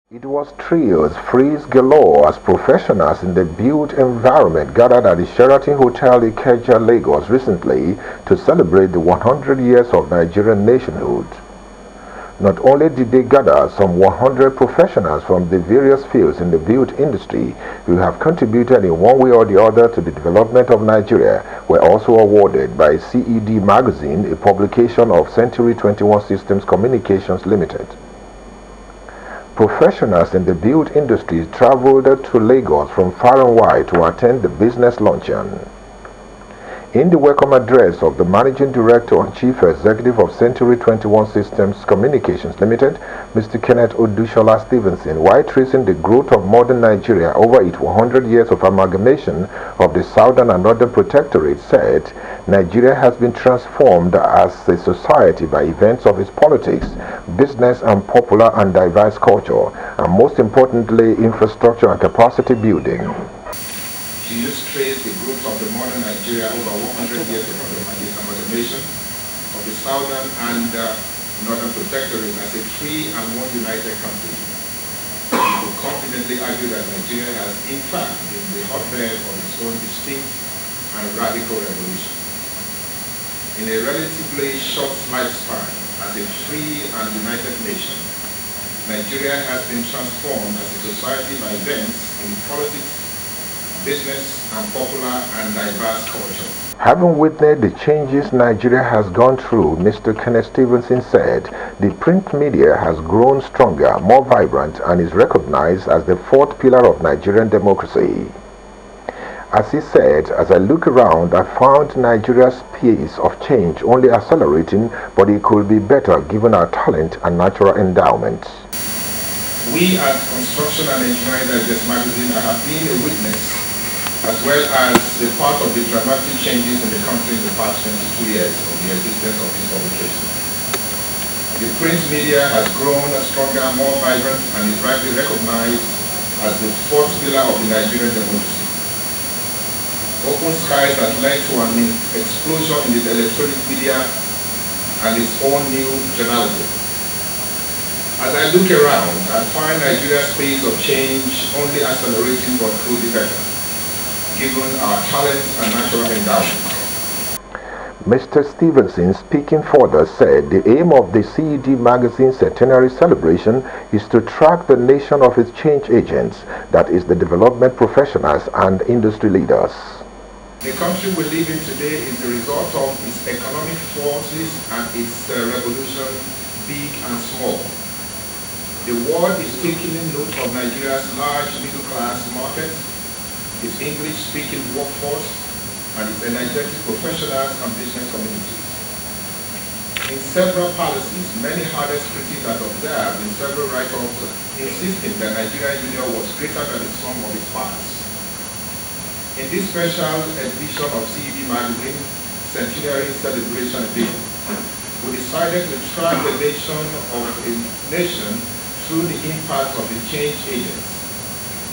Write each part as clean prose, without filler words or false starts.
It was trios, freeze galore as professionals in the built environment gathered at the Sheraton Hotel Ikeja, Lagos recently to celebrate the 100 years of Nigerian nationhood. Not only did they gather some 100 professionals from the various fields in the built industry who have contributed in one way or the other to the development of Nigeria were also awarded by CED Magazine, a publication of Centenary 21 Systems Communications Limited. Professionals in the built industry traveled to Lagos from far and wide to attend the business luncheon. In the welcome address of the Managing Director and Chief Executive of Centenary 21 Systems Communications Limited, Mr. Kenneth Odushola Stevenson, while tracing the growth of modern Nigeria over its 100 years of amalgamation of the Southern and Northern Protectorate, said, Nigeria has been transformed as a society by events of its politics, business and popular and diverse culture, and most importantly, infrastructure and capacity building. To illustrate the growth of the modern Nigeria over 100 years of amalgamation of the Southern and Northern Protectorate as a free and one united country. We could confidently argue that Nigeria has in fact been the hotbed of its own distinct and radical revolution. In a relatively short lifespan as a free and united nation, Nigeria has been transformed as a society by events in politics, business and popular and diverse culture. Having witnessed the changes Nigeria has gone through, Mr. Kenneth Stevenson said, the print media has grown stronger, more vibrant, and is recognized as the fourth pillar of Nigerian democracy. As he said, as I look around, I found Nigeria's pace of change only accelerating, but it could be better given our talent and natural endowment. We at Construction and Engineering Digest Magazine have been a witness as well as a part of the dramatic changes in the country in the past 22 years of the existence of this publication. The print media has grown stronger, more vibrant, and is rightly recognized as the fourth pillar of the Nigerian democracy. Open skies that led to an explosion in the electronic media and its own new journalism. As I look around, I find Nigeria's pace of change only accelerating but could be better, given our talent and natural endowment. Mr. Stevenson, speaking further, said the aim of the CED Magazine Centenary Celebration is to track the nation of its change agents, that is, the development professionals and industry leaders. The country we live in today is the result of its economic forces and its revolution, big and small. The world is taking note of Nigeria's large middle-class market, its English-speaking workforce, and its energetic professionals and business communities. In several policies, many hardest critics have observed in several write-ups insisting that Nigerian Union was greater than the sum of its parts. In this special edition of CED Magazine, Centenary Celebration Edition, we decided to track the nation of a nation through the impact of the change agents,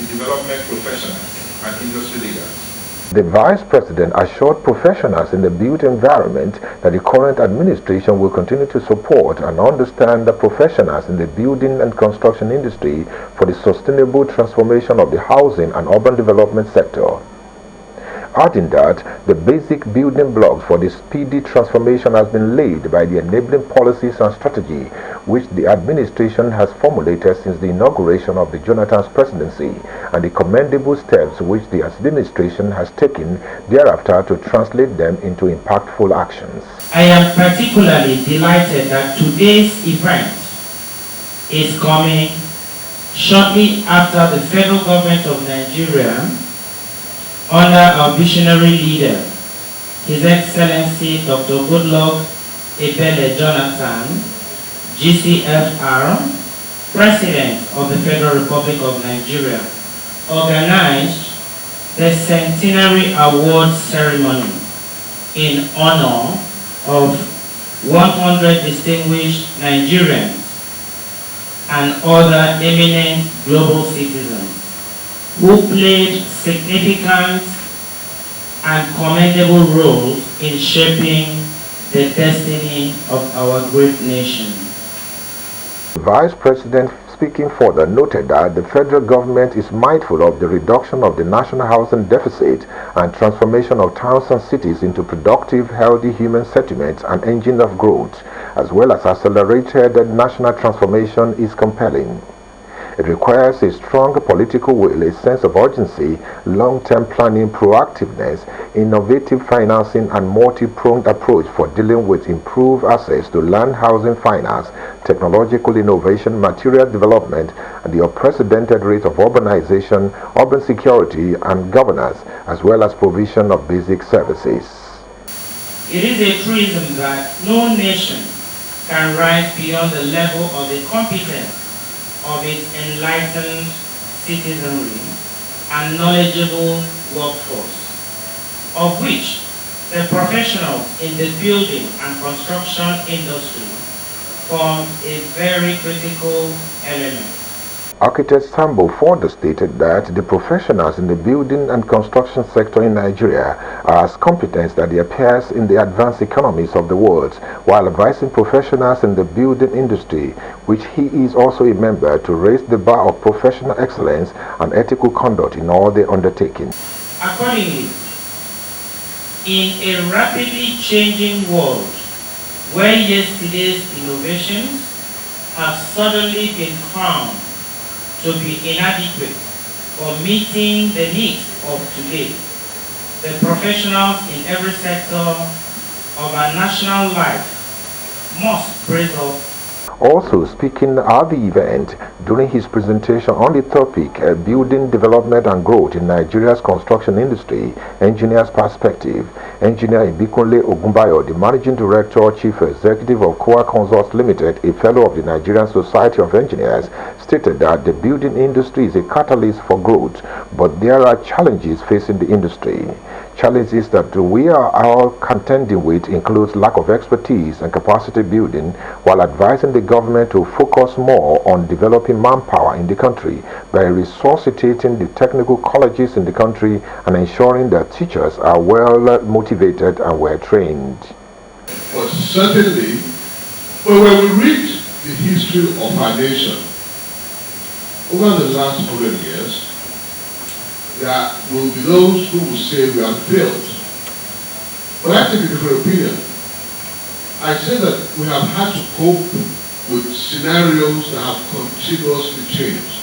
the development professionals, and industry leaders. The Vice President assured professionals in the built environment that the current administration will continue to support and understand the professionals in the building and construction industry for the sustainable transformation of the housing and urban development sector. Adding that, the basic building blocks for the speedy transformation has been laid by the enabling policies and strategy which the administration has formulated since the inauguration of the Jonathan's presidency, and the commendable steps which the administration has taken thereafter to translate them into impactful actions. I am particularly delighted that today's event is coming shortly after the federal government of Nigeria, under our visionary leader, His Excellency Dr. Goodluck Ebele Jonathan, GCFR, President of the Federal Republic of Nigeria, organized the Centenary Award Ceremony in honor of 100 distinguished Nigerians and other eminent global citizens who played significant and commendable roles in shaping the destiny of our great nation. The Vice President speaking further, noted that the federal government is mindful of the reduction of the national housing deficit and transformation of towns and cities into productive, healthy human settlements and engine of growth, as well as accelerated national transformation is compelling. It requires a strong political will, a sense of urgency, long-term planning, proactiveness, innovative financing, and multi-pronged approach for dealing with improved access to land, housing, finance, technological innovation, material development, and the unprecedented rate of urbanization, urban security, and governance, as well as provision of basic services. It is a truism that no nation can rise beyond the level of the competence of its enlightened citizenry and knowledgeable workforce, of which the professionals in the building and construction industry form a very critical element. Architect Sambo further stated that the professionals in the building and construction sector in Nigeria are as competent as their peers in the advanced economies of the world, while advising professionals in the building industry, which he is also a member, to raise the bar of professional excellence and ethical conduct in all their undertakings. Accordingly, in a rapidly changing world where yesterday's innovations have suddenly been found to be inadequate for meeting the needs of today, the professionals in every sector of our national life must brace up. Also speaking at the event, during his presentation on the topic Building Development and Growth in Nigeria's Construction Industry, Engineer's Perspective, Engineer Ibikunle Ogunbayo, the Managing Director, Chief Executive of Kowa Consults Limited, a Fellow of the Nigerian Society of Engineers, stated that the building industry is a catalyst for growth, but there are challenges facing the industry. Challenges that we are all contending with includes lack of expertise and capacity building, while advising the government to focus more on developing manpower in the country by resuscitating the technical colleges in the country and ensuring that teachers are well motivated and well trained. But certainly, when we read the history of our nation over the last 100 years, there will be those who will say we have failed. But I take a different opinion. I say that we have had to cope with scenarios that have continuously changed.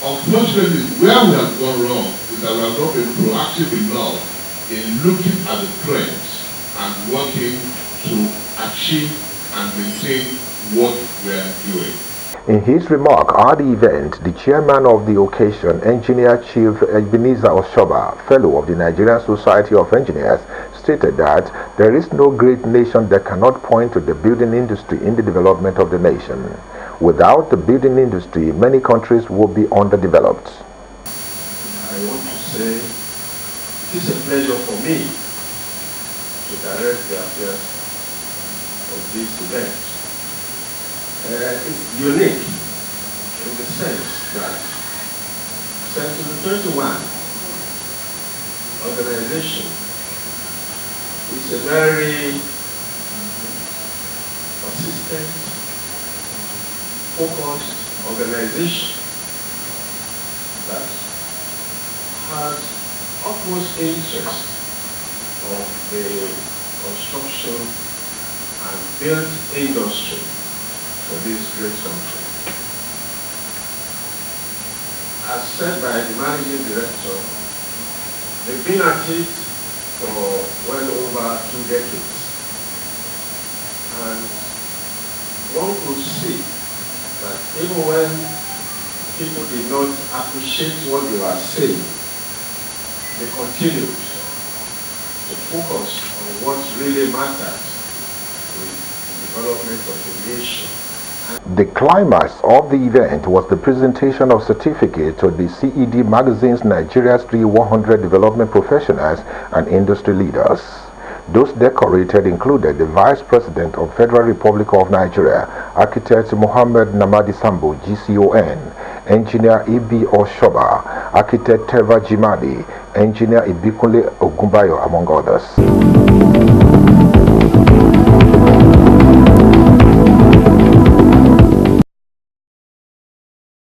Unfortunately, where we have gone wrong is that we have not been proactive enough in looking at the trends and working to achieve and maintain what we are doing. In his remark at the event, the chairman of the occasion, Engineer Chief Ebenezer Oshoba, Fellow of the Nigerian Society of Engineers, stated that there is no great nation that cannot point to the building industry in the development of the nation. Without the building industry, many countries would be underdeveloped. I want to say it is a pleasure for me to direct the affairs of this event. It's unique in the sense that Centenary 21 organization is a very persistent, focused organization that has utmost interest of the construction and built industry for this great country. As said by the managing director, they've been at it for well over 2 decades. And one could see that even when people did not appreciate what they were saying, they continued to focus on what really mattered, the development of the nation. The climax of the event was the presentation of certificates to the CED magazine's Nigeria's 100 development professionals and industry leaders. Those decorated included the Vice President of Federal Republic of Nigeria, Architect Mohammed Namadi Sambo, GCON, Engineer Ibi Oshoba, Architect Teva Jimadi, Engineer Ibikunle Ogunbayo, among others.